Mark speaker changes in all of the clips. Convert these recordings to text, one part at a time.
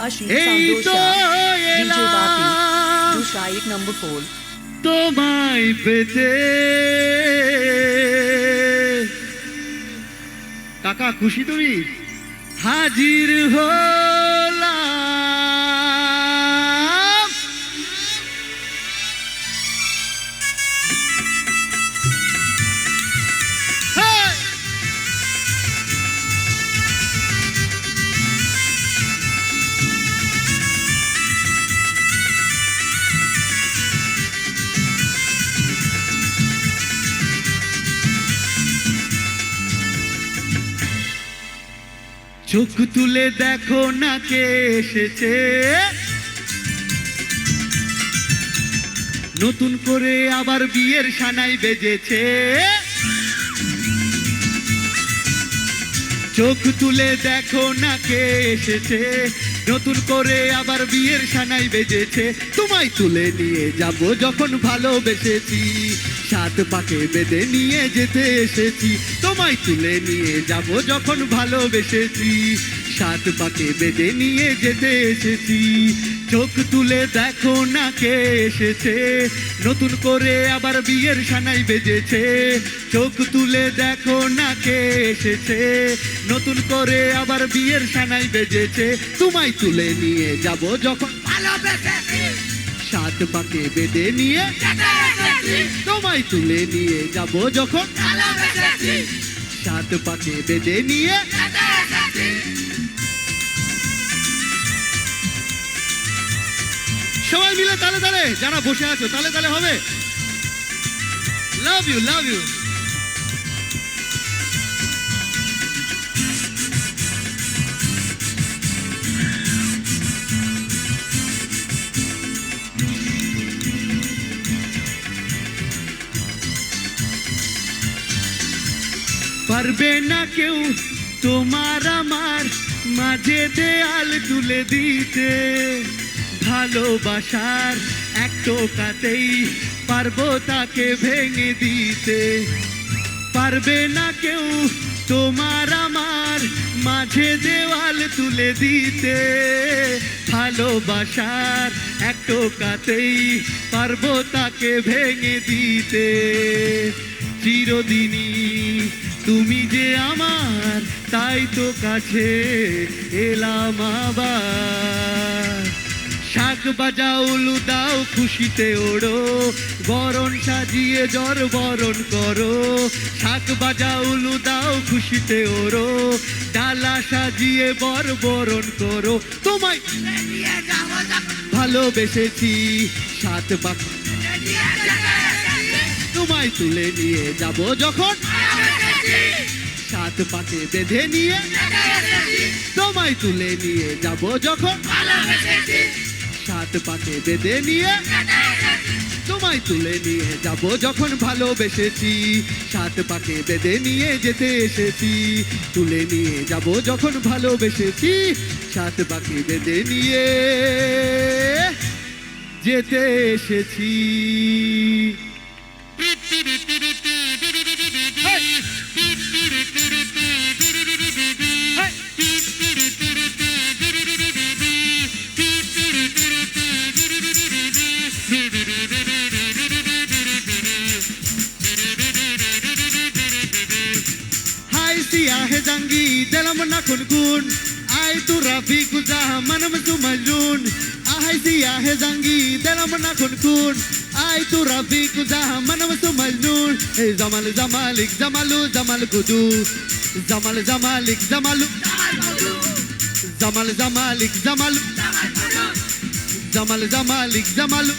Speaker 1: Ashik
Speaker 2: এই
Speaker 1: Sandosh
Speaker 2: তো
Speaker 1: Shah, DJ Bati,
Speaker 2: এলাম
Speaker 1: Dusha 8 number 4.
Speaker 2: তোমায় পেতে। কাকা খুশি তুমি? হাজির হলাম হেই! চোখ তুলে দেখো না কে এসেছে, নতুন করে আবার বিয়ের সানাই বেজেছে। চোখ তুলে দেখো না কে এসেছে, নতুন করে আবার বিয়ের সানাই বেজেছে। তোমায় তুলে নিয়ে যাব যখন ভালোবেসেছি, সাত পাকে বেঁধে নিয়ে যেতে এসেছি। তোমায় তুলে নিয়ে যাব যখন ভালোবেসেছি, সাত পাকে বেঁধে নিয়ে যেতে এসেছি। চোখ তুলে দেখো না কে এসেছে, নতুন করে আবার বিয়ের সানাই বেজেছে। চোখ তুলে দেখো না কে এসেছে, নতুন করে আবার বিয়ের সানাই বেজেছে। তোমায় তুলে নিয়ে যাব যখন ভালোবেসেছি, সাত পাকে বেঁধে নিয়ে যেতে এসেছি। তোমায় তুলে নিয়ে যাব যখন ভালোবেসেছি, সাত পাকে বেঁধে নিয়ে যেতে এসেছি। সবাই মিলে তালে তালে, যারা বসে আছো তালে তালে হবে। Love you, love you. পারবে না কেউ তোমার আমার মাঝে দেয়াল তুলে দিতে, ভালোবাসার এক টোকাতেই পারবো তাকে ভেঙে দিতে। পারবে না কেউ তোমার আমার মাঝে দেওয়াল তুলে দিতে, ভালোবাসার এক টোকাতেই পারবো তাকে ভেঙে দিতে। চিরদিনই তুমি যে আমার, তাই তো কাছে এলাম আবার। শাক বাজাও লুদাও খুশিতে ওড়ো, বরণ সাজিয়ে জ্বর বরণ করো। শাক বাজাও লুদাও খুশিতে ওড়ো, ডালা সাজিয়ে বর বরণ করো। তোমায় ভালোবেসেছি, সাত পাক তোমায় তুলে নিয়ে যাব যখন, সাত পাকে বেঁধে নিয়ে তোমায় তুলে নিয়ে যাব যখন, সাত পাকে বেঁধে নিয়ে তোমায় তুলে নিয়ে যাব যখন ভালোবেসেছি, সাত পাকে বেঁধে নিয়ে যেতে এসেছি। তুলে নিয়ে যাব যখন ভালোবেসেছি, সাত পাকে বেঁধে নিয়ে যেতে এসেছি। सियाह जंगी दिलम नखुन गुन आय तू रफी गुजा मनम तू मजून आय सियाह जंगी दिलम नखुन गुन आय तू रफी गुजा मनम तू मजनून जमल जमालिक जमालू जमल गुदू जमल जमालिक जमालू जमल जमालिक जमालू जमल जमालिक जमालू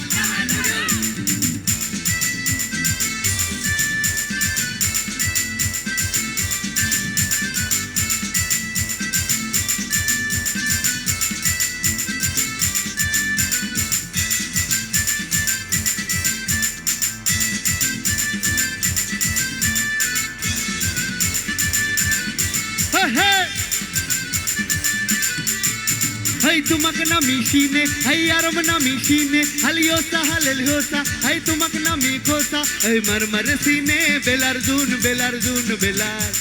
Speaker 2: Hey tumak na mishine, hey aram na mishine, haliosa halelhosa, hey tumak na mikhosa, hey marmar sine, belarjun belarjun belar.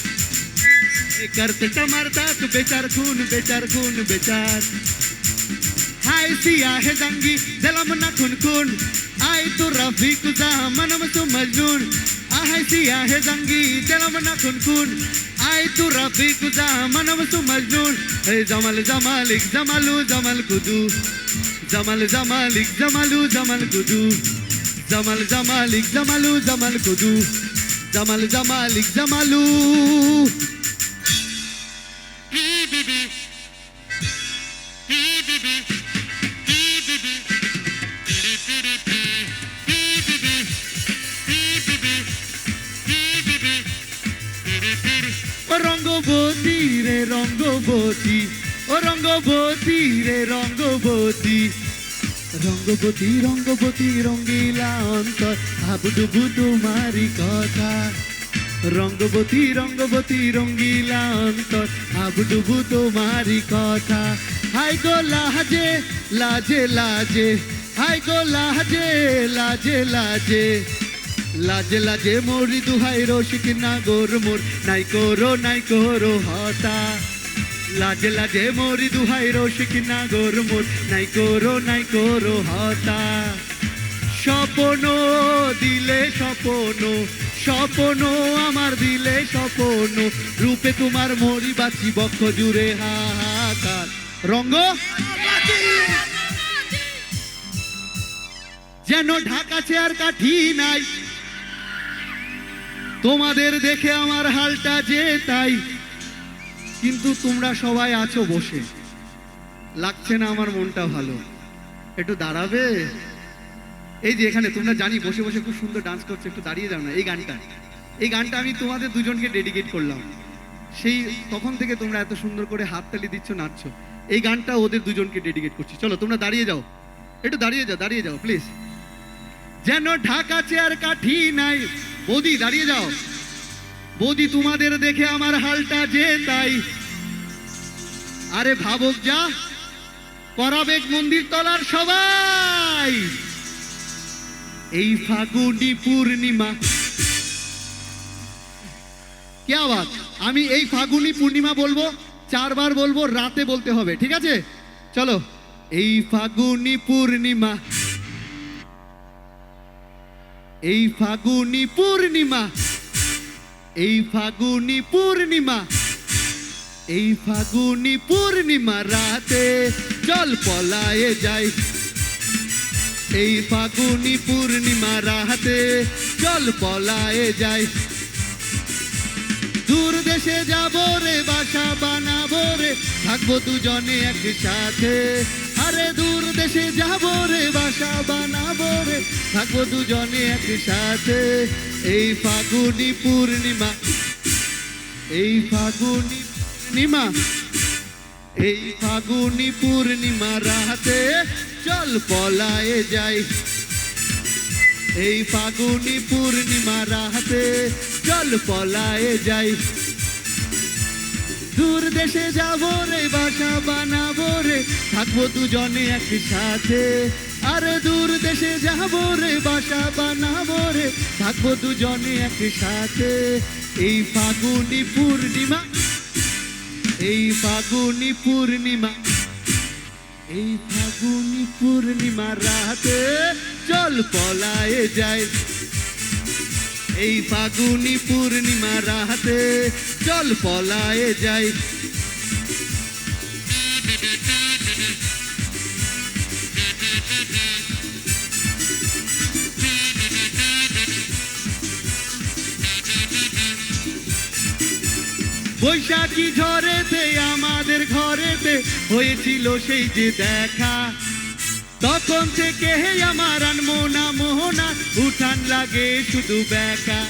Speaker 2: Hey karte tamar tak bechar khun bechar. আই সিয়া হে জঙ্গি দিলাম না খুন খুন আই তো রফিক জামানম তো মজনুন আই সিয়া হে জঙ্গি দিলাম না খুন খুন আই তো রফিক জামানম তো মজনুন হে Jamal জামালিক জামালু Jamal Kudu Jamal জামালিক জামালু Jamal Kudu Jamal জামালিক জামালু Jamal Kudu Jamal জামালিক জামালু Rangabati রে রঙ্গবতী ও রঙ্গবতী রে রঙ্গবতী রঙ্গবতী রঙ্গবতী রঙ্গিলা অন্তর ভাবডুবু তোমারি কথা রঙ্গবতী রঙ্গবতী রঙ্গিলা অন্তর ভাবডুবু তোমারি কথা হাই গো লাজে লাজে লাজে হাই গো লাজে লাজে লাজে লাজে লাজে মোরি দুহাই রসিক নাগর মোর নাই করো হতা লাজে লাজে মোরি দুহাই রসিক নাগর মোর নাই করো হতা স্বপ্ন দিলে স্বপ্ন আমার দিলে স্বপ্ন রূপে তোমার মরি বাঁচি বক্ষ জুড়ে হাহাকার রঙ্গ যেন ঢাকা চেয়ার কাঠি নাই তোমাদের দেখে আমার হালটা যে তাই কিন্তু তোমরা সবাই আছো বসে লাগছে না আমার মনটা ভালো একটু দাঁড়াবে এই যে এখানে তোমরা জানি বসে বসে খুব সুন্দর ডান্স করছো একটু দাঁড়িয়ে যাও না এই গানটা আমি তোমাদের দুজনকে ডেডিকেট করলাম সেই তখন থেকে তোমরা এত সুন্দর করে হাততালি দিচ্ছ নাচছো এই গানটা ওদের দুজনকে ডেডিকেট করছি চলো তোমরা দাঁড়িয়ে যাও একটু দাঁড়িয়ে যাও প্লিজ যেন ঢাকা চেয়ার কাঠি নাই বৌদি দাঁড়িয়ে যাও বৌদি তোমাদের দেখে আমার হালটা যে তাই আরে ভাবক যা করাবেগ মন্দির তলার সবাই এই ফাগুনি পূর্ণিমা কি আওয়াজ আমি এই ফাগুনি পূর্ণিমা বলবো 4 বার বলবো রাতে বলতে হবে ঠিক আছে চলো এই ফাগুনি পূর্ণিমা এই ফাগুনি পূর্ণিমা এই ফাগুনি পূর্ণিমা এই ফাগুনি পূর্ণিমা রাতে জল পলায়ে যায় এই ফাগুনি পূর্ণিমা রাতে জল পলায়ে যায় দূর দেশে যাবো রে বাসা বানাবো রে থাকবো দুজনে একসাথে আরে দূর দেশে যাবো রে বাসা বানাবো রে থাকবো দুজনে একসাথে এই ফাগুনি পূর্ণিমা এই ফাগুনি পূর্ণিমা এই ফাগুনি পূর্ণিমা রাতে জল পলায়ে যায় এই ফাগুনি পূর্ণিমা রাতে জল পলায়ে যায় দূর দেশে যাবো রে বাসা বানাবো রে থাকবো দুজনে একসাথে আরে দূর দেশে যাবো রে বাসা বানাবো রে থাকবো দুজনে একসাথে এই ফাগুনি পূর্ণিমা এই ফাগুনি পূর্ণিমা এই ফাগুনি পূর্ণিমা রাতে জল পলায়ে যায় এই ফাগুনি পূর্ণিমা রাতে জল পলায়ে যায় বৈশাখী ঝড়েতে আমাদের ঘরেতে হয়েছিল সেই যে দেখা তখন থেকে আমার আনমোনা মোহনা উঠান লাগে শুধু বেকা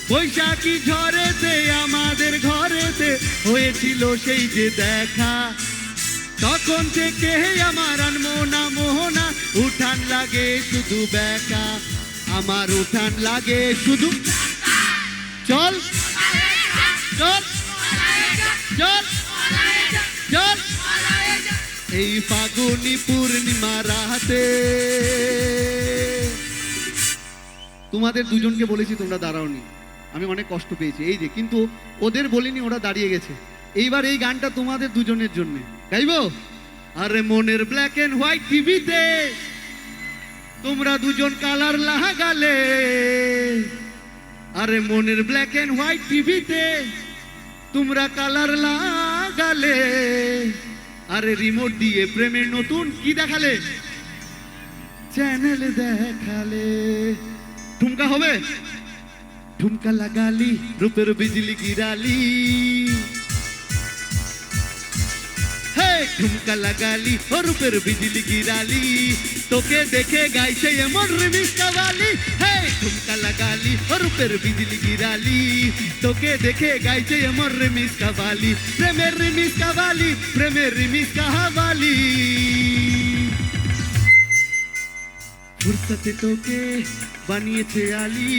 Speaker 2: বৈশাখী ঝড়েতে আমাদের ঘরেতে হয়েছিল সেই যে দেখা তখন থেকে আমার আনমোনা মোহনা উঠান লাগে শুধু বেকা আমার উঠান লাগে শুধু চল চল চল চল এই ফাগুনি পূর্ণিমা রাতে তোমাদের দুজনকে বলেছি তোমরা দাঁড়াওনি আমি অনেক কষ্ট পেয়েছি এই যে কিন্তু ওদের বলিনি ওরা দাঁড়িয়ে গেছে এইবার এই গানটা তোমাদের দুজনের জন্য গাইবো আরে মনের ব্ল্যাক এন্ড হোয়াইট টিভিতে তোমরা দুজন কালার লাগালে, আরে মনের ব্ল্যাক এন্ড হোয়াইট টিভিতে তোমরা কালার লাগালে, আরে রিমোট দিয়ে প্রেমের নতুন কি দেখালে, চ্যানেল দেখালে। ঠুমকা হবে, ঠুমকা লাগালি রূপের বিজলি গিরালি, ঠুমকা লাগালি ও রূপের বিজলি গিরালি, তোকে দেখে গাইছে এমন রিমিক্স কাওয়ালি। হে ঠুমকা লাগালি ও রূপের বিজলি গিরালি, তোকে দেখে গাইছে এমন রিমিক্স কাওয়ালি। প্রেমের রিমিক্স কাওয়ালি, প্রেমের রিমিক্স কাওয়ালি। ফুরসতে তোকে বানিয়েছে আলী,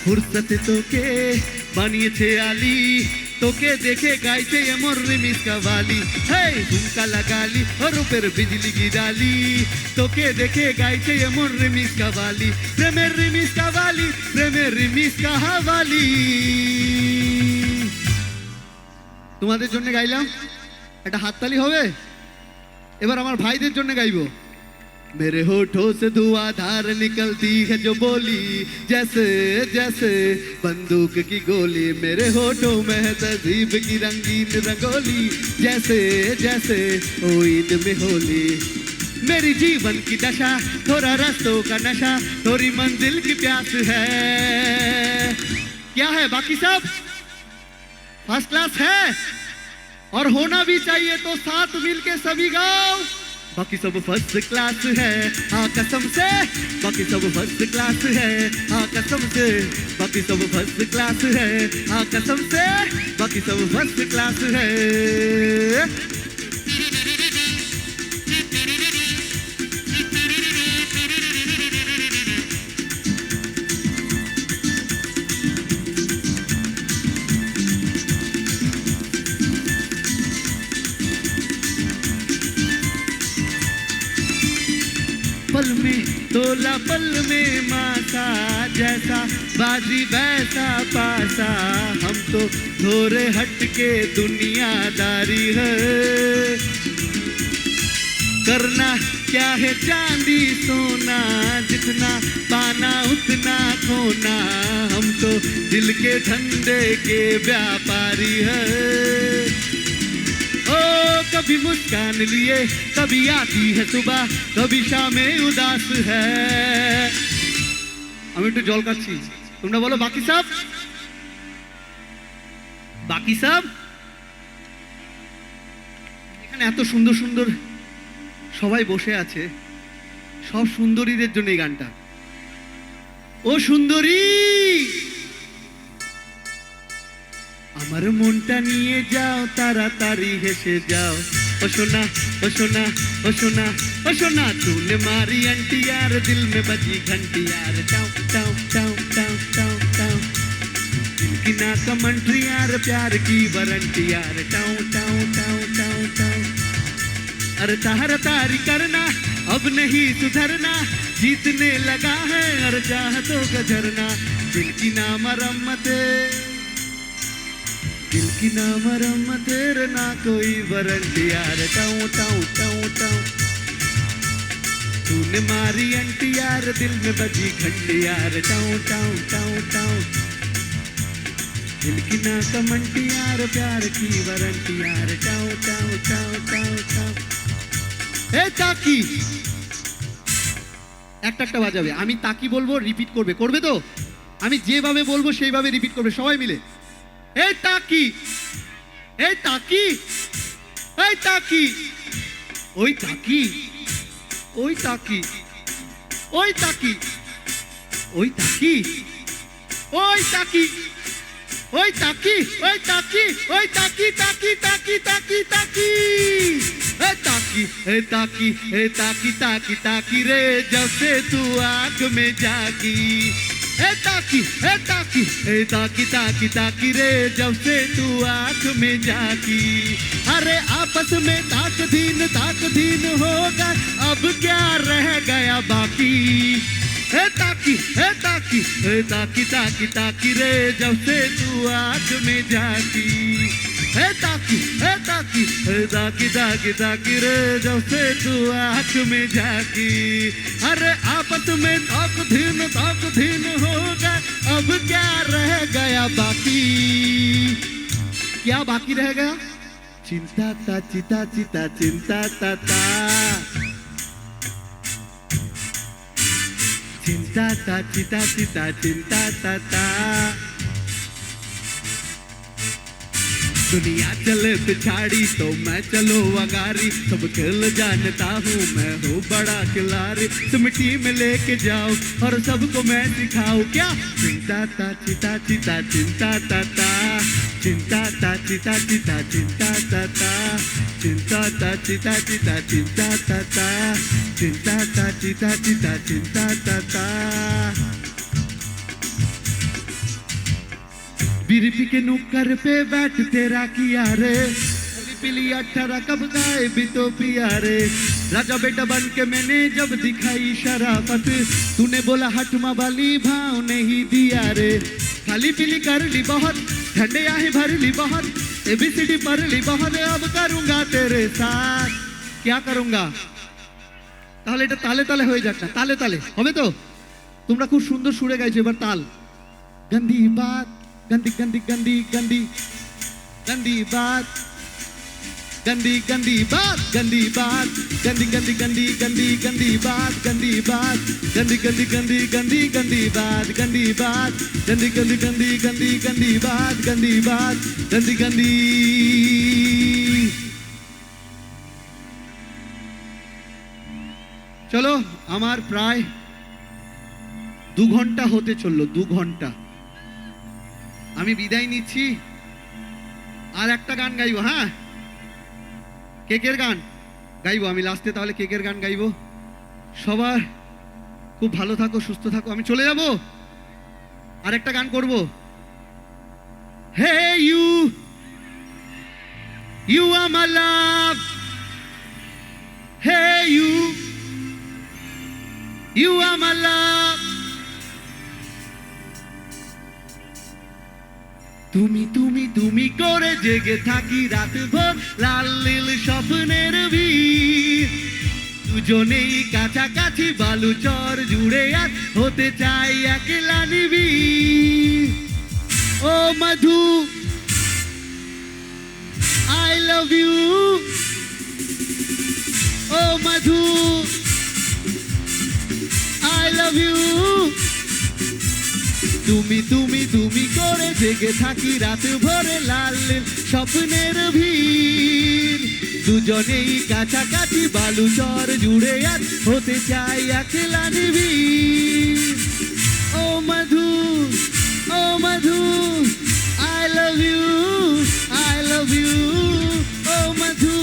Speaker 2: ফুরসতে তোকে বানিয়েছে আলী, তোকে দেখে গাইছে এমন রিমিক্স কাওয়ালি। হে ঠুমকা লাগালি ও রূপের বিজলি গিরালি, তোকে দেখে গাইছে এমন রিমিক্স কাওয়ালি। প্রেমের রিমিক্স কাওয়ালি, প্রেমের রিমিক্স কাওয়ালি। তোমাদের জন্য গাইলাম, একটা হাততালি হবে। এবার আমার ভাইদের জন্য গাইবো। मेरे होठों से धुआंधार निकलती है जो बोली, जैसे जैसे बंदूक की गोली। मेरे होठों में है तहजीब की रंगीन रंगोली, जैसे जैसे ओ ईद में होली। मेरी जीवन की दशा थोड़ा रास्तों का नशा, थोड़ी मंजिल की प्यास है। क्या है बाकी सब फर्स्ट क्लास है, और होना भी चाहिए, तो साथ मिलके सभी गाओ। बाकी सब फर्स्ट क्लास है, हाँ कसम से, बाकी सब फर्स्ट क्लास है, हाँ कसम से, बाकी सब फर्स्ट क्लास है, हाँ कसम से, बाकी सब फर्स्ट क्लास है। पल में तोला पल में मासा, जैसा बाजी वैसा पासा। हम तो थोड़े हट के दुनियादारी है, करना क्या है चांदी सोना, जितना पाना उतना खोना। हम तो दिल के धंधे के व्यापारी है। ओ कभी मुस्कान लिए, कभी आती है सुबह, कभी शामें उदास है। আমি একটু জল খাচ্ছি, তোমরা বলো বাকি সব, বাকি সব। এখানে এত সুন্দর সুন্দর সবাই বসে আছে, সব সুন্দরীদের জন্য এই গানটা। ও সুন্দরী, আমার মনটা নিয়ে যাও, তাড়াতাড়ি হেসে যাও। ও সোনা, ও সোনা, ও সোনা, ও সোনা, तूने मारी अंटी यार, दिल में बजी घंटी यार। टाउ टाउ टाउ टाउ टाउ टाउ, दिल की ना कमेंट्री यार, प्यार की वारंटी यार। टाउ टाउ टाउ टाउ टाउ, अरे तारा तारी करना, अब नहीं सुधरना, जीतने लगा है हर चाहतों का झरना। दिल की ना मरम्मते, दिल की ना मरम्मत तेरे ना कोई वारंटी यार। टाउ टाउ टाउ टाउ, तूने मारी अंटी यार, दिल में बजी घंटी यार। टाउ टाउ टाउ टाउ, दिल की ना कमंटी यार, प्यार की वारंटी यार। टाउ टाउ टाउ टाउ टाउ। ए ताकी, একটা একটা বাজাবে, আমি তাকি বলবো, রিপিট করবে, করবে তো? আমি যেভাবে বলবো সেইভাবে রিপিট করবে সবাই মিলে। এই তাকি, এই তাকি, এই তাকি, ওই তাকি, ওই তাকি, ওই তাকি, ওই তাকি, ওই তাকি, ওই তাকি, ওই তাকি, ওই তাকি, তাকি তাকি তাকি তাকি। ए ताकी, ए ताकी, ए ताकी ताकी ताकी रे, जब से तू आँख में जागी। ए ताकी, ए ताकी, ए ताकी ताकी ताकी रे, जब से तू आँख में जागी। अरे आपस में ताक दीन होगा, अब क्या रह गया बाकी। ए ताकी, ए ताकी, ए ताकी ताकी ताकी रे, जब से तू आँख में जागी। है ताकी ताकी रे जब से तू आँख में झाकी अरे आपस में ताक धीन होगा अब क्या रह गया बाकी क्या बाकी रह गया चिंता ता चिता चिंता ता चिंता ता चिता चिंता ता दुनिया चले पिछाड़ी तो मैं चलो अगारी सब खेल जानता हूँ मैं हूँ बड़ा खिलाड़ी तुम टीम लेके जाओ और सबको मैं सिखाऊं क्या चिंता ता चिता चिंता ता चिंता ता चिता चिंता ता चिंता ता चिता चिंता ता चिंता ता चिंता ता बीरपी के नुक्कर पे बैठ तेरा किया रे पिली 18 कब गाए भी तो पिया रे राजा बेटा बन के मैंने जब दिखाई शराफत तूने बोला हटमा वाली भाव नहीं दिया रे खाली पीली कर ली बहुत ठंडे आहे भर ली बहुत एबीसीडी पढ़ ली बहुत अब करूंगा तेरे साथ क्या करूंगा তাহলে এটা তালে তালে হয়ে যাক না তালে তালে হবে তো তোমরা খুব সুন্দর সুরে গাইছো এবার তাল गंदी बात गंदी गंदी गंदी गंदी गंदी बात गंदी गंदी बात गंदी बात गंदी गंदी गंदी गंदी गंदी बात गंदी बात गंदी गंदी गंदी गंदी गंदी बात गंदी बात गंदी गंदी गंदी गंदी गंदी बात गंदी बात गंदी गंदी चलो আমার প্রায় 2 ঘন্টা হতে চললো 2 ঘন্টা আমি বিদায় নিচ্ছি আর একটা গান গাইবো হ্যাঁ কেকের গান গাইবো আমি লাস্টে তাহলে কেকের গান গাইবো সবার খুব ভালো থাকো সুস্থ থাকো আমি চলে যাব আর একটা গান করব হে you R my love hey you আর মাই লাভ তুমি তুমি তুমি করে জেগে থাকি রাত ভোর লাল নীল স্বপ্নের ভিড় দুজনেই কাছাকাছি বালুচর জুড়ে আজ হতে চাই একলা নিবিড় ও মধু আই লাভ ইউ ও মধু আই লাভ ইউ তুমি তুমি তুমি করে জেগে থাকি রাত ভোরে লাল নীল স্বপ্নের ভিড় দুজনেই কাছাকাছি বালুচর জুড়ে আজ হতে চাই একলা নিবিড় ও মধু আই লাভ ইউ ও মধু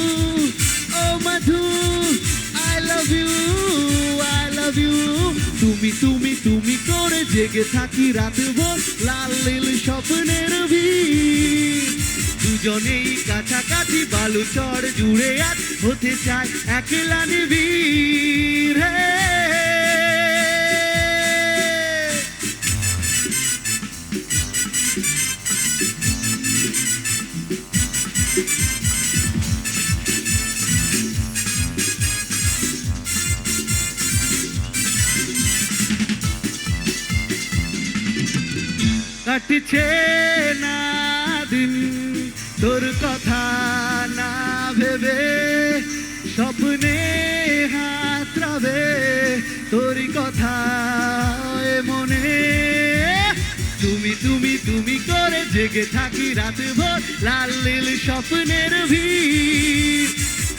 Speaker 2: আই লাভ ইউ তুমি তুমি তুমি করে জেগে থাকি রাত ভোর লাল নীল স্বপ্নের ভিড় দুজনেই কাছাকাছি বালুচর জুড়ে আজ হতে চাই একলা নিবিড় কাটছে না দিন তোর কথা না ভেবে স্বপ্নে হাতড়াবে তোর কথা মনে তুমি তুমি তুমি করে জেগে থাকি রাত ভোর লাল নীল স্বপ্নের ভিড়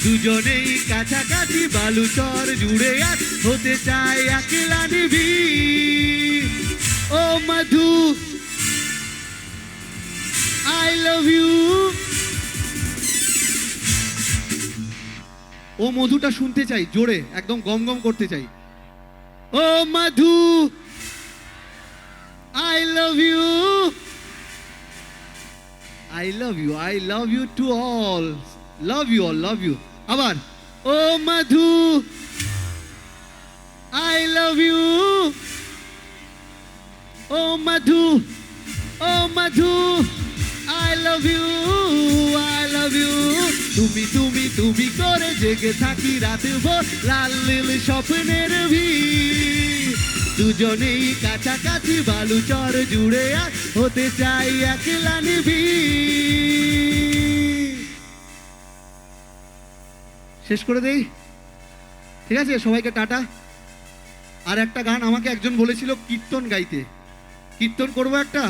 Speaker 2: দুজনেই কাছাকাছি বালুচর জুড়ে আজ হতে চাই একলা নিবিড় ও মধু I love you ও মধুটা শুনতে চাই জোরে একদম গম গম করতে চাই ও Madhu I love you I love you to all love you আবার ও মধু I love you ও মধু I love you, I love you. তুমি তুমি তুমি করে জেগে থাকি রাতে ভোর, লাল নীল স্বপ্নের ভিড়। দুজনেই কাছাকাছি বালু চর জুড়ে আর হতে চাই একলা নিবিড়। শেষ করে দেই, ঠিক আছে? সবাইকে টাটা। আর একটা গান আমাকে একজন বলেছিল কীর্তন গাইতে, কীর্তন করবো একটা?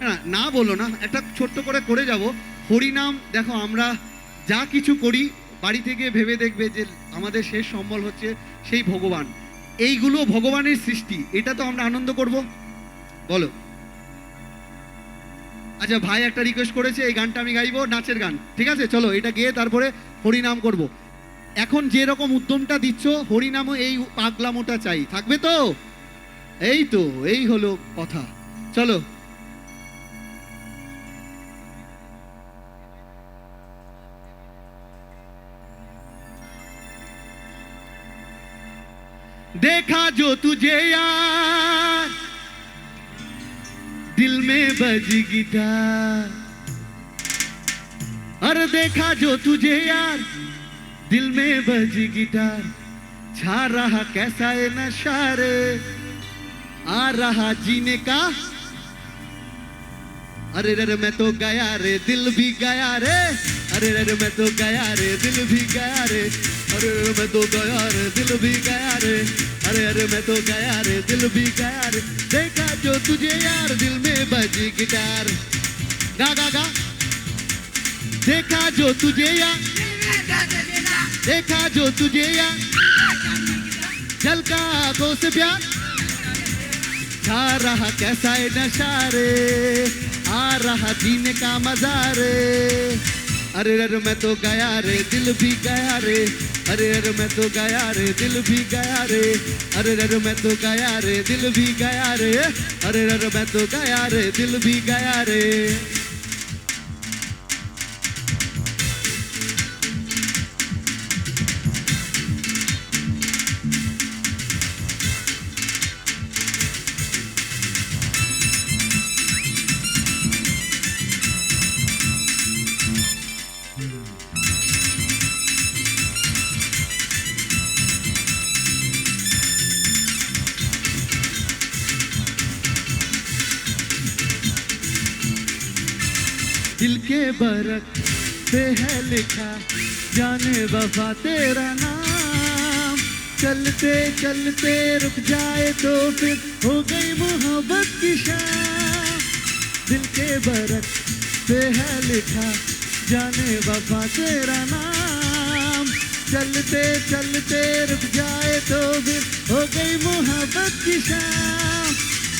Speaker 2: না না বলো না, একটা ছোট্ট করে করে যাব। হরিনাম, দেখো আমরা যা কিছু করি বাড়ি থেকে ভেবে দেখবে যে আমাদের শেষ সম্বল হচ্ছে সেই ভগবান। এইগুলো ভগবানের সৃষ্টি, এটা তো আমরা আনন্দ করব, বলো? আচ্ছা ভাই একটা রিকোয়েস্ট করেছে, এই গানটা আমি গাইবো, নাচের গান, ঠিক আছে? চলো এটা গেয়ে তারপরে হরিনাম করব। এখন যে রকম উদ্যমটা দিচ্ছ, হরিনামও এই পাগলামোটা চাই, থাকবে তো? এই তো, এই হলো কথা। চলো। देखा जो तुझे यार दिल में बज गिटार, अरे देखा जो तुझे यार दिल में बज गिटार, छा रहा कैसा है नशा रे, आ रहा जीने का। अरे रे मैं तो गया रे, दिल भी गया रे, अरे रे मैं तो गया रे, दिल भी गया रे, अरे रे मैं तो गया रे, दिल भी गया रे, अरे अरे मैं तो गया रे, दिल भी गया रे। देखा जो तुझे यार दिल में बजी गिटार, गा गा गा। देखा जो तुझे यार, देखा जो तुझे यार, झलका आंखों से प्यार, छा रहा कैसा है नशा रे, आ रहा जीने का मजा रे। अरे अरे मैं तो गया रे, दिल भी गया रे, अरे अरे मैं तो गया रे, दिल भी गया रे, अरे अरे मैं तो गया रे, दिल भी गया रे, अरे अरे मैं तो गया रे, दिल भी गया रे। दिल के बरक पे है लिखा जाने वफा तेरा नाम, चलते चलते रुक जाए तो फिर हो गई मोहब्बत की शाम। दिल के बरक पे है लिखा जाने वफा तेरा नाम, चलते चलते रुक जाए तो फिर हो गई मोहब्बत की शाम।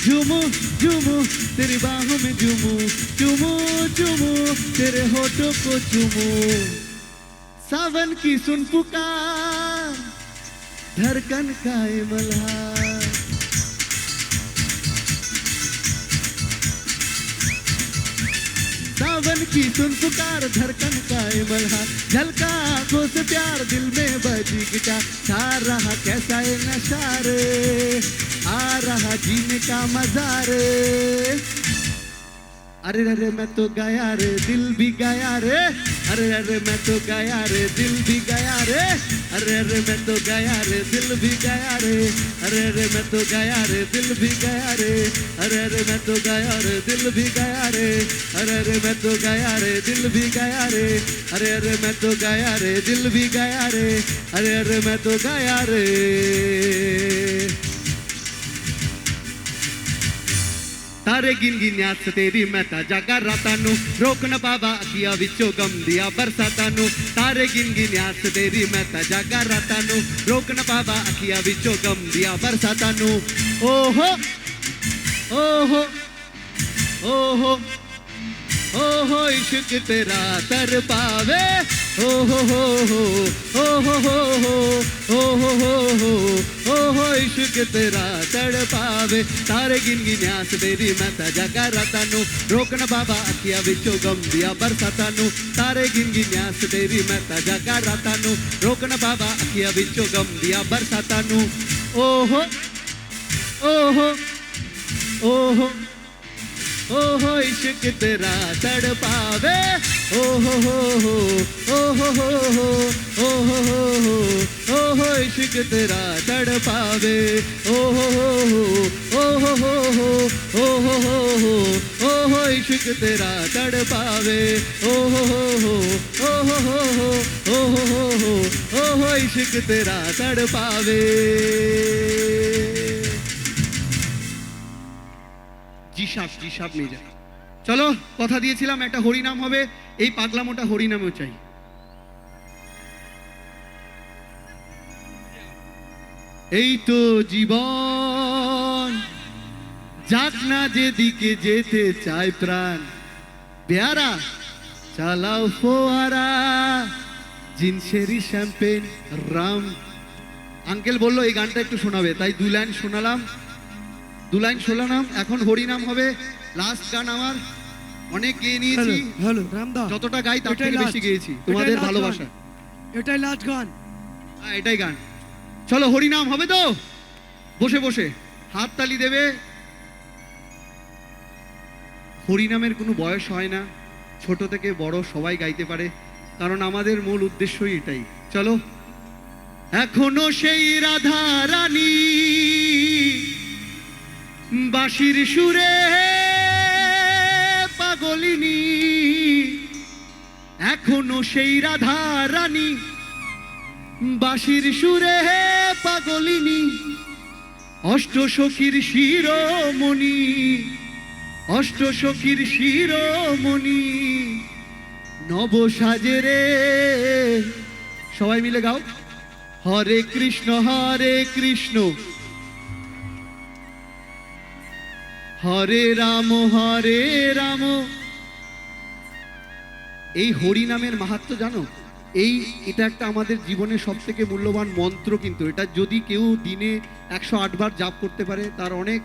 Speaker 2: झूमू झूमू तेरी बाहों में झूमू, चूमू चूमू तेरे होठों को चूमू, सावन की सुन पुकार, धड़कन का ये मल्हार। सावन की सुन पुकार, धड़कन का ये मल्हार, झलका आंखों से प्यार, दिल में बजी गिटार, छा रहा कैसा ये नशा रे, आ रहा जीने का मजा रे। अरे अरे मैं तो गया रे, दिल भी गया रे, अरे अरे मैं तो गया रे, दिल भी गया रे, अरे अरे मैं तो गया रे, दिल भी गया रे, अरे अरे मैं तो गया रे, दिल भी गया रे, अरे अरे मैं तो गया रे, दिल भी गया रे, अरे अरे मैं तो गया रे, दिल भी गया रे, अरे अरे मैं तो गया रे, दिल भी गया रे, अरे अरे मैं तो गया रे। तारे गिन गिन्यास तेरी मैं जागा रातानु, रोक न पावा किया विचो गम दिया बरसातानु। तारे गिन गिन्यास तेरी मैं जागा रातानु, रोक न पावा किया विचो गम दिया बरसातानु। ओहो ओहो ओहो ओहो इश्क तेरा तर पावे, ओहो हो ओहो हो ओहो हो ओहो इश्क तेरा तड़ पावे। तारे गिन गिन्यास तेरी मैं जागा रातानु, रोक न बाबा अखिया विचो गम दिया बरसातानु। तारे गिन गिन्यास तेरी मैं जागा रातानु, रोक न बाबा अखिया विचो गम दिया बरसातानु। ओहो ओहो ओहो ओ हो इश्क तेरा तड़पावे ओ हो ओ हो ओ हो इश्क तेरा तड़पावे ओ हो इश्क तेरा तड़पावे ओ हो इश्क तेरा तड़पावे জি সাপ নিয়ে যা চলো কথা দিয়েছিলাম একটা হরিনাম হবে এই পাগলামোটা হরিনামেও চাই এই তো জীবন যাক না যেদিকে যেতে চায় প্রাণ পেয়ারা চালাও ফোয়ারা জিনসেরি শ্যাম্পেন রাম আঙ্কেল বললো এই গানটা একটু শোনাবে তাই 2 লাইন শোনালাম এখন হরিনাম হবে লাস্ট গান আমার অনেক গেয়ে নিয়েছি
Speaker 3: হ্যালো রামদা
Speaker 2: যতটা গাই তার থেকে বেশি গেয়েছি তোমাদের ভালোবাসা
Speaker 3: এটাই লাস্ট গান
Speaker 2: হ্যাঁ এটাই গান চলো হরিনাম হবে তো বসে বসে হাত তালি দেবে হরিনামের কোনো বয়স হয় না ছোট থেকে বড় সবাই গাইতে পারে কারণ আমাদের মূল উদ্দেশ্যই এটাই চলো এখনো সেই রাধা রানী বাঁশির সুরে পাগলিনী এখনো সেই রাধা রানী বাঁশির সুরে পাগলিনী অষ্টসখীর শিরোমণি অষ্টসখীর শিরোমণি নব সাজে রে সবাই মিলে গাও হরে কৃষ্ণ হরে কৃষ্ণ হরে রাম এই হরি নামের মাহাত্ম্য জানো এটা একটা আমাদের জীবনের সবথেকে মূল্যবান মন্ত্র কিন্তু এটা যদি কেউ দিনে 108 বার জাপ করতে পারে তার অনেক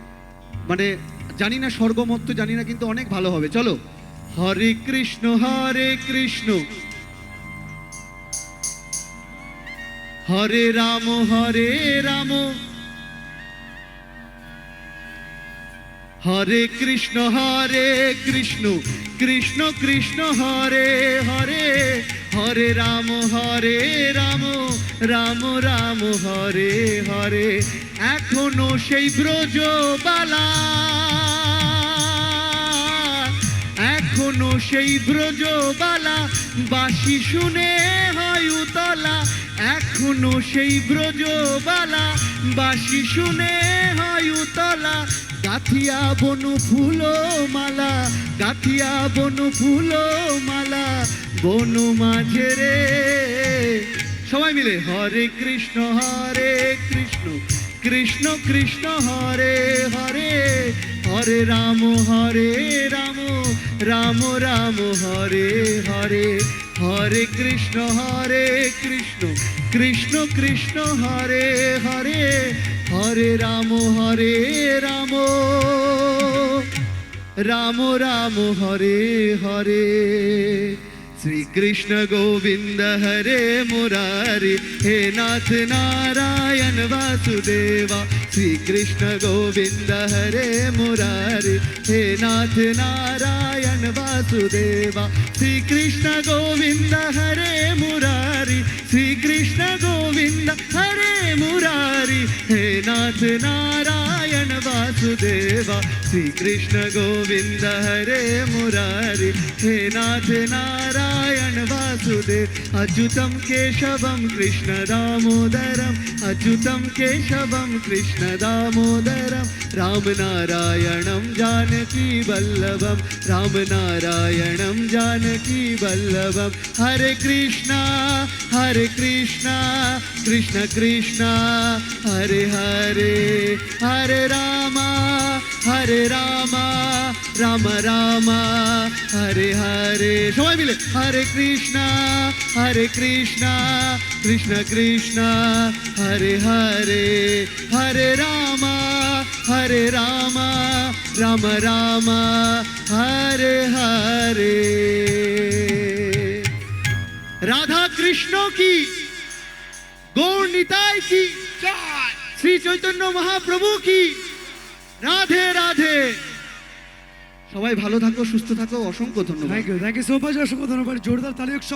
Speaker 2: মানে জানি না স্বর্গমত্ত জানি না কিন্তু অনেক ভালো হবে চলো হরে কৃষ্ণ হরে কৃষ্ণ হরে রাম হরে কৃষ্ণ কৃষ্ণ কৃষ্ণ হরে হরে হরে রাম রাম রাম হরে হরে এখনো সেই ব্রজবালা এখনো সেই ব্রজবালা বাঁশি শুনে হয় উতলা এখনো সেই ব্রজবালা বাঁশি শুনে হয় উতলা গাথিয়া বনু ফুলো মালা গাথিয়া বনু ফুলো মালা বনু মাঝে রে সবাই মিলে হরে কৃষ্ণ কৃষ্ণ কৃষ্ণ হরে হরে হরে রাম রাম রাম হরে হরে হরে কৃষ্ণ কৃষ্ণ কৃষ্ণ হরে হরে হরে রাম রাম রাম হরে হরে শ্রী কৃষ্ণ গোবিন্দ হরে মুরারি হে নাথ নারায়ণ বাসুদেবা শ্রী কৃষ্ণ গোবিন্দ হরে মুরারি হে নাথ নারায়ণ বাসুদেবা শ্রী কৃষ্ণ গোবিন্দ হরে মুরারি শ্রী কৃষ্ণ গোবিন্দ হরে মুরারি হে নাথ নারায়ণ বাসুদেবা শ্রী কৃষ্ণ গোবিন্দ হরে মুরারি হে নাথ নারায়ণ বাসুদেব अच्युतं केशवं कृष्ण दामोदरम् अच्युतं केशवं कृष्ण दामोदरं रामनारायणं जानकी वल्लभं रामनारायणं जानकी वल्लभं हरे कृष्णा कृष्ण कृष्ण हरे हरे हरे राम राम राम हरे हरे সবাই মিলে हरे कृष्णा कृष्ण कृष्ण हरे हरे हरे राम राम राम हरे हरे राधा कृष्ण की गौर निताई की श्री चैतन्य महाप्रभु की राधे राधे সবাই ভালো থাকো, সুস্থ থাকো, অসংখ্য ধন্যবাদ।
Speaker 3: থ্যাংক ইউ সো মাচ, অসংখ্য ধন্যবাদ, জোরদার তালি হোক সব